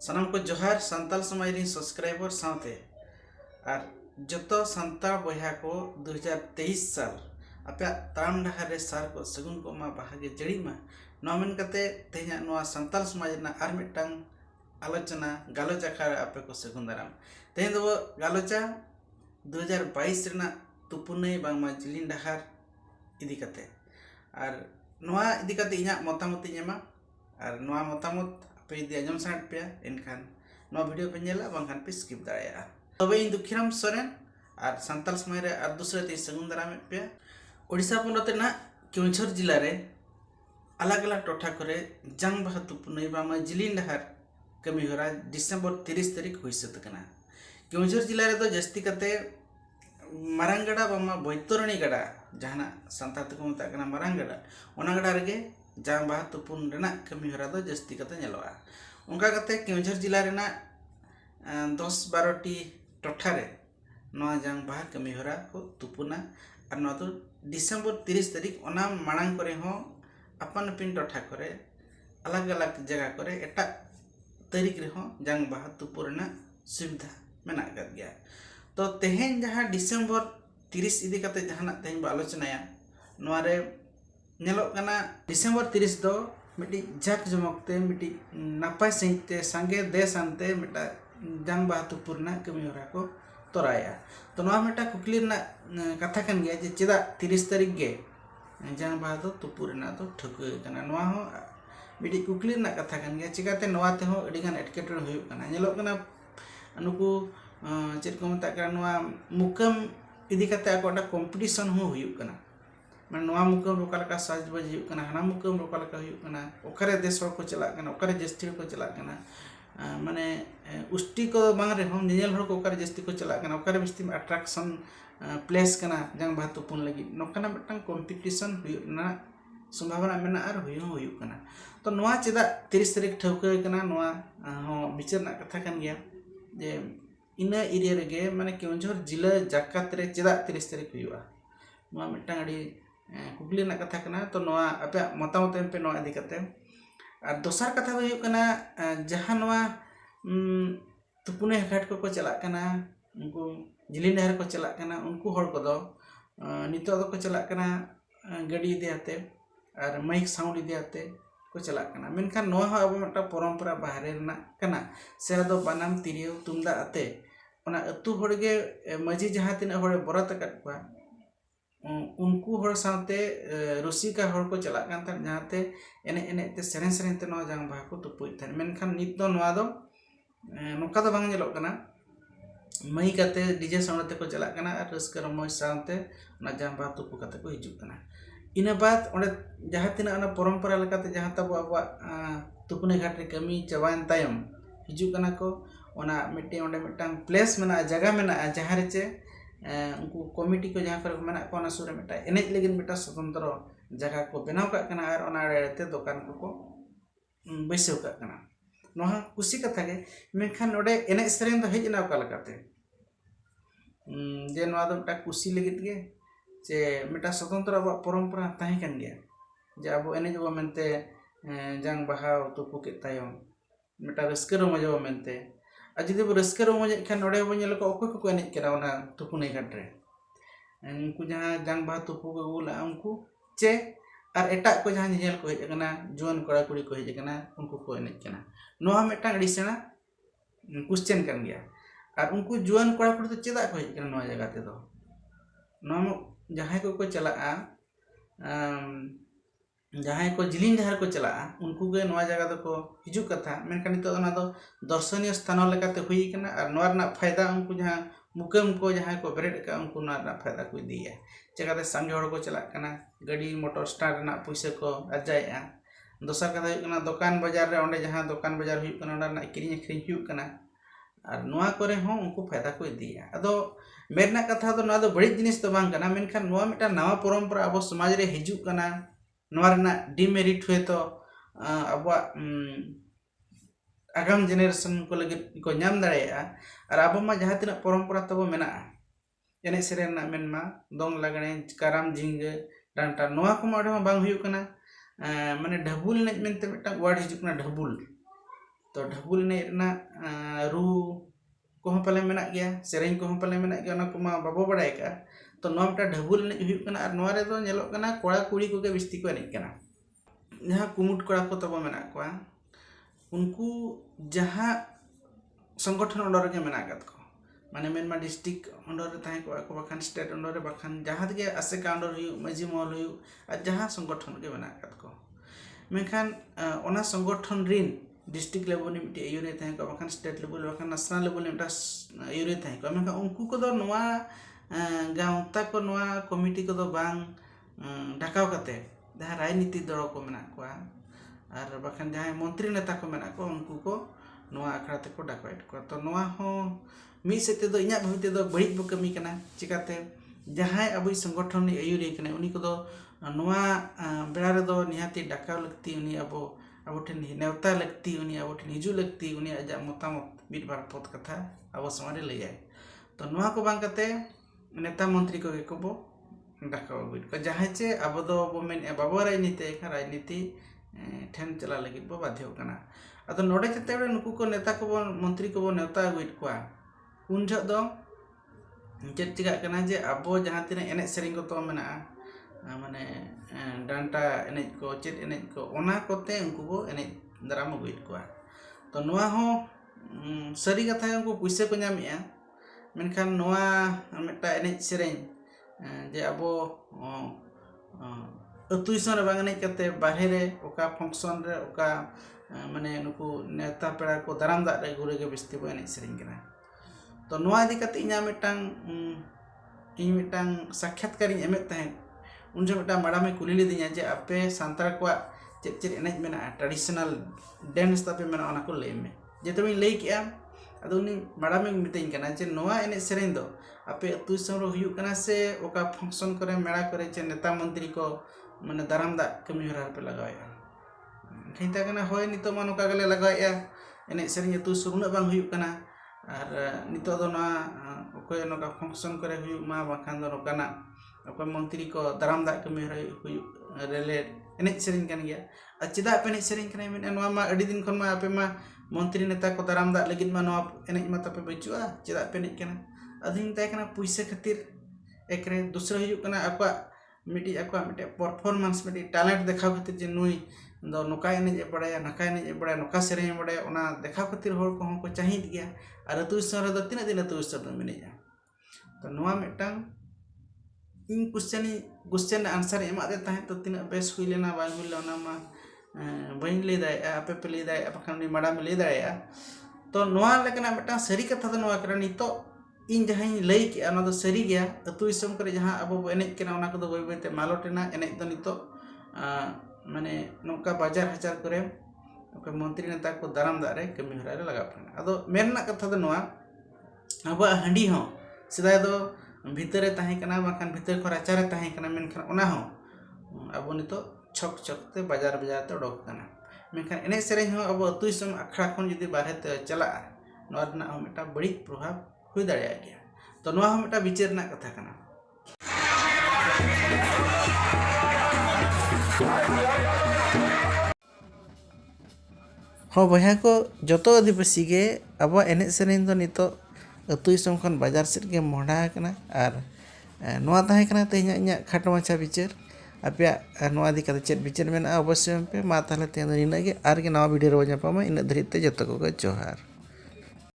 सानाम को जोहार संताल समाज री सब्सक्राइबर साथे और जतो संताल बया को 2023 साल अपे ताम डहार रे सार को सगुन को मा बाहागे जड़ी मा नोमेन कते तेहा नोआ संताल समाज ना आर मिटांग आलोचना गालोचा खार आपे को सगुन दाराम तेहे दो गालोचा 2022 रेना तुपुनै बांगमा जिलिन डहार इदी कते और नोआ इदी कते इना मतामत एमा और नोआ मतामत पे इदी आजम साट पे एनखान नोआ वीडियो पे नेला बांखान पे स्किप दाड़ाया तबे इन दुखिराम सोरेन और संताल समाज रे और दूसरे ते सगुन दाराम पे ओडिसा पोनत ना केउझर जिला रे अलग अलग टोठा करे जंग बाहा तुपुनै बांगमा जिलिन डहार कमी होरा डिसेंबर 30 तारीख हुई सतकना केउझर जिला रे तो जस्ती कते मारांग गड़ा बामा बैतरणी गड़ा जहाना संताल तक मता मारांग गड़ा ओना गड़ा रे जंग बाहा तुपुन रेना कमी होरा दो जस्ती कते नेलोआ उनका कते केउझर जिला रेना 10-12 टी टोठा रे नोआ जंग बाहा कमी होरा को तुपुना और नोआ तो डिसेंबर 30 तारीख ओना मांग करे हो अपन पिन टोठा करे अलग अलग जगह करे एटा तारीख रे हो जंग बाहा तुपु रेना सुविधा मेना कर गया तो तेहेन जहां डिसेंबर 30 इदी कते जहाना तेहेन आलोचनाया नोआ रे नेलो कना डिसेंबर 30 दो मिटी जाक जमकते मिटी नापाय सहिते संगे देश अंते मिटा जंग बाहा तुपुरना कमी होरा को तोराया तो नोआ मिटा कुकली ना कथा कन गया जे चेदा 30 तारीख गे जंग बाहा दो तुपुरना तो ठक कना नोआ हो मिटी कुकली ना कथा कन गया चिकाते नोआ ते हो अडिगान एटकेटोड़ हुयु कना नेलो कना नुकु चेद को मता कना नोआ मुकम इदी कते आकोटा कंपटीशन हो हुयु कना मैं नोआ मुकम रोकालका साज बज हुयु कना हना मुकम रोकालका हुयु कना ओकरे देश को चला कना ओकरे जस्ती को चला कना माने उष्टि को बांग रे हम नियल हर को ओकरे जस्ती को चला कना ओकरे बिस्ती में अट्रैक्शन प्लेस कना जंग बाहा तुपुन लगी नोकना मिटन कंपटीशन हुयु ना संभावना मेना आर हुयु कना तो नोआ चेदा 30 तारीख ठौका कना नोआ हो विचार ना कथा कन गया जे इना एरिया रे माने केउझर जिला जाकात रे चेदा 30 तारीख हुयुआ नोआ मिटन अडी कुकली ना कथा कना तो नोआ आपे मतामत पे नोआ इदी कते और दोसर कथा हुयु कना जहां नोआ तुपुने घाट को चला कना उनको जिलिन डहर को चला कना उनको हर को दो नितो दो को चला कना गाड़ी देते और माइक साउंड देते को चला कना मेनखान नोआ हो अब मटा परंपरा बाहरे ना कना से दो बनाम तिरियो तुमदा अते ओना अतु होड़गे मजी जहां तिना होड़े बरत कटवा उनको हर साथे रसिका हर को चला कान था जहाते एने एने ते सेरेन सेरेन ते नोआ जंग बाहा को तुपुई था मेनखान नित दो नोआ दो नोका दो बांग नेलोग कना मई कते डीजे साउंड ते को चला कना और रस्का रमोय साथे ना जंग बाहा तुपु कते को हिजु कना इना बात ओंडे जहां तिना ना परंपरा लेकाते जहां तब आबा तुपुने घाट रे कमी चबायन तायम हिजु कना को ओना मिटे ओंडे मिटांग प्लेस मेना जगह मेना जहां रे चे उनको कमिटी को जहां पर मेना को ना सुरे मिटा एने लेगिन मिटा स्वतंत्र जगह को बनाव का कना और ओना रेते दुकान को बैसव का कना नोहा कुसी कथा के मेखान ओडे एने सेरेन दो हेजना का लकाते जे नोआ दो मिटा कुसी लगित गे जे मिटा स्वतंत्र अब परंपरा ताहे कन गया जे अब एने जो मेनते जंग बाहा तुपु के तायम मिटा रस्कर मजो मेनते जुदी रस्कर मजे खान ओडे बनेल को अको को एने केना ओना तुपुने घाट रे उनको जहां जंग बाहा तुपु को गुला उनको चे और एटा को जहां नेल को हेज कना जुआन कोड़ा कुड़ी को हेज कना उनको को एने कना नोहा मेटा अडिसेना क्वेश्चन कन गया और उनको जुआन कोड़ा कुड़ी तो चेदा को हेज कना नोआ जगह ते दो नोआ जहां को चला जहां को जिलिन डहर को चला उनको गे नोआ जगह दो को हिजु कथा मेनखान नितो ना दो दर्शनीय स्थान लेकाते हुई कना और नोआ ना फायदा उनको जहां मुकम को जहां को बेरेड का उनको ना फायदा को दिया चेकाते संगे हड़ को चला कना गाड़ी मोटर स्टार्ट ना पैसा को अजाया दोसर कथा हुई कना दुकान बाजार रे ओंडे जहां दुकान बाजार हुई कना ओंडा ना किरिኝ अखरिኝ हुई कना और नोआ करे हो उनको फायदा को दिया अदो मेरना कथा दो नोआ दो बड़ी जिनिस तो बांग कना मेनखान नोआ मिटा नवा परंपरा अब समाज रे हिजु कना नोआ रेना डिमेरिट हुए तो अब आगाम जेनेरेशन को लगे को नाम दाड़ेया और अब मा जहां तना परंपरा तब मेना एने सेरेन ना मेनमा दोंग लागणे काराम झिंगे डांटा नोआ को माडे मा बांग हुयु कना माने ढबुल ने मेनते मिटा वार्ड हिजु कना ढबुल तो ढाबुल एनेज रena रू कोहं पाले मेना गया सेरेंग कोहं पाले मेना गया ना कोमा बाबो बड़ाय का तो नोआ मिटा ढाबुल एनेज हुयुग कना आर नोआ रे दो नेलोग कना कोड़ा कुड़ी कोगे बिस्ती को एनेज कना जहाँ कुमुट कोड़ा को तबो मेना कोआ उनको जहाँ संगठन अंडर रे मेना कात को माने मेनमा डिस्ट्रिक्ट अंडर रे ताहे को बखान स्टेट अंडर रे बखान जहाँ के आसेका अंडर हुयुग माजी महल हुयुग आर जहाँ संगठन के मेना कात को मेखान ओना संगठन रिन डिस्ट्रिक्ट लेवल में मिटे यूरे ताहे को बखान स्टेट लेवल बखान नेशनल लेवल में मिटा यूरे ताहे को मेखान उनको को दो नोआ गांवता को नोआ कमिटी को दो बांग ढाकाव कते जहाँ राजनीति दल को मेना को आर बखान जहाँ मंत्री नेता को मेना को उनको को नोआ आखड़ा ते को डाकवाइट को तो नोआ हो मी सेते दो इन्या भविते दो बड़ी बो कमी कना चिकाते जहाँ अब संगठन नि आयुरी कने उनी को दो नोआ बेड़ा रे दो निहाती डाकाव लगती उनी अब ठेन नेवता लगती उनी अब ठेन हिजू लगती उनी आजा मतामत मिट बार पद कथा अब समारे ले जाए तो नोआ को बांग कते नेता मंत्री को बो डाकाव गुड को जहाँ चे अब दो बो मेन बाबो राजनीति का राजनीति ठेन चला लगी बो बाध्य कना अतो नोडे चते नुकु को नेता को बो मंत्री को बो नेवता गुड को उन जग दो चेक चिका कना जे अब जहाँ तीन एने सेरिंग को तो मेना माने डांटा एनेज को चेत एनेज को ओना कोते उनको को एनेज दाराम अगुइट को तो नोआ हो सरी कथा उनको पैसे को नामिया मेनखान नोआ मेटा एनेज सेरेंज जे अब अतु दिसम रे बांग एनेज कते बाहरे रे ओका फंक्शन रे ओका माने नुकु नेता पेड़ा को दाराम दा रे गुरे के बिस्ती बो एनेज सेरेंज कना तो नोआ इदी कते इना मिटांग साक्षात्कार एमेत ताहें उन जो मिटा माड़ा में कुली लेदिया जे आपे सांतार को चेक चेक एनेज मेना ट्रेडिशनल डांस तापे मेना ओना को ले में जे तो लई किया अदो उनी माड़ा में मितें कना जे नोआ एनेज सेरेंज दो आपे अतु दिसम रे हुयु कना से ओका फंक्शन करे मेड़ा करे चे नेता मंत्री को माने दाराम दा कमी हरा पे लगाया खैता कना होय नितो मा नोका गले लगाया एनेज सेरेंज अतु सुरुना बांग हुयु कना आर नितो दो ना ओकोय नोका फंक्शन करे हुयु मा बाखान दो नोकाना ओकोय मंत्री को दाराम दा कमी हरा हुयु रेले एनेज सेरेंज कन गया आ चिदा पे एनेज सेरेंज कना मेन नोआ मा अडी दिन खन मा आपे मा मंत्री नेता को दाराम दा लगिन मा नोआ एनेज मा तापे बचुआ चिदा पे एनेज कना अदिन ताय कना पैसे खातिर एकरे दूसरा हुयु कना आपा मिटी परफॉर्मेंस मिटी टैलेंट देखाव खातिर जे नुई दो नोका एनेज बड़ाया नका एनेज बड़ाया नोका सेरेंज बड़ाया ओना देखाव खातिर होर को को चाहित गया आर अतु दिसम रे दो तिना दिन अतु दिसम रे मिनेजा तो नोआ मिटांग इन क्वेश्चन आंसर एमा दे ताहे तो तिना बेस हुई लेना बाय हुई लेना मा बइन ले दाय आपे पे ले दाय बखान माड़ा में ले दाय तो नोआ लेकना मिटांग सरी कथा दो नोआ करे नितो इन जहाँ लई के ना दो सरी गया अतु दिसम करे जहाँ अब एनेज केना ओना को दो बय बयते मालोटेना एनेज दो नितो माने नोका बाजार हजार करे ओके मंत्री नेता को दाराम दा रे कमी हरा रे लगा पना अदो मेरना कथा दो नोआ अब हंडी हो सिदा दो भीतर ताहे कना बाखान भीतर को राचारे ताहे कना मेनखान ओना हो अब नितो छक छक ते बाजार ते ओडक कना मेनखान एने सेरेंज हो अब अतु दिसम अखड़ा खन जदी बाहरे ते चला नोआ रना हो मेटा बड़ी प्रभाव हुई दाड़िया गया तो नोआ हो मेटा विचार ना कथा कना हाँ बया को जो आदिवासी के अब एने सेरेंज दो नितो अतु दिसम खन बाजार सेट के मोड़ा कना आर नोआ ताहे कना तेहना इन्या खाटो माछा विचार आपे नोआ दी कते चेत विचार मेना अवश्य पे मा ताहले तेन निना गे आर के नवा वीडियो रो जापामा इन धरिते जतो को जोहार।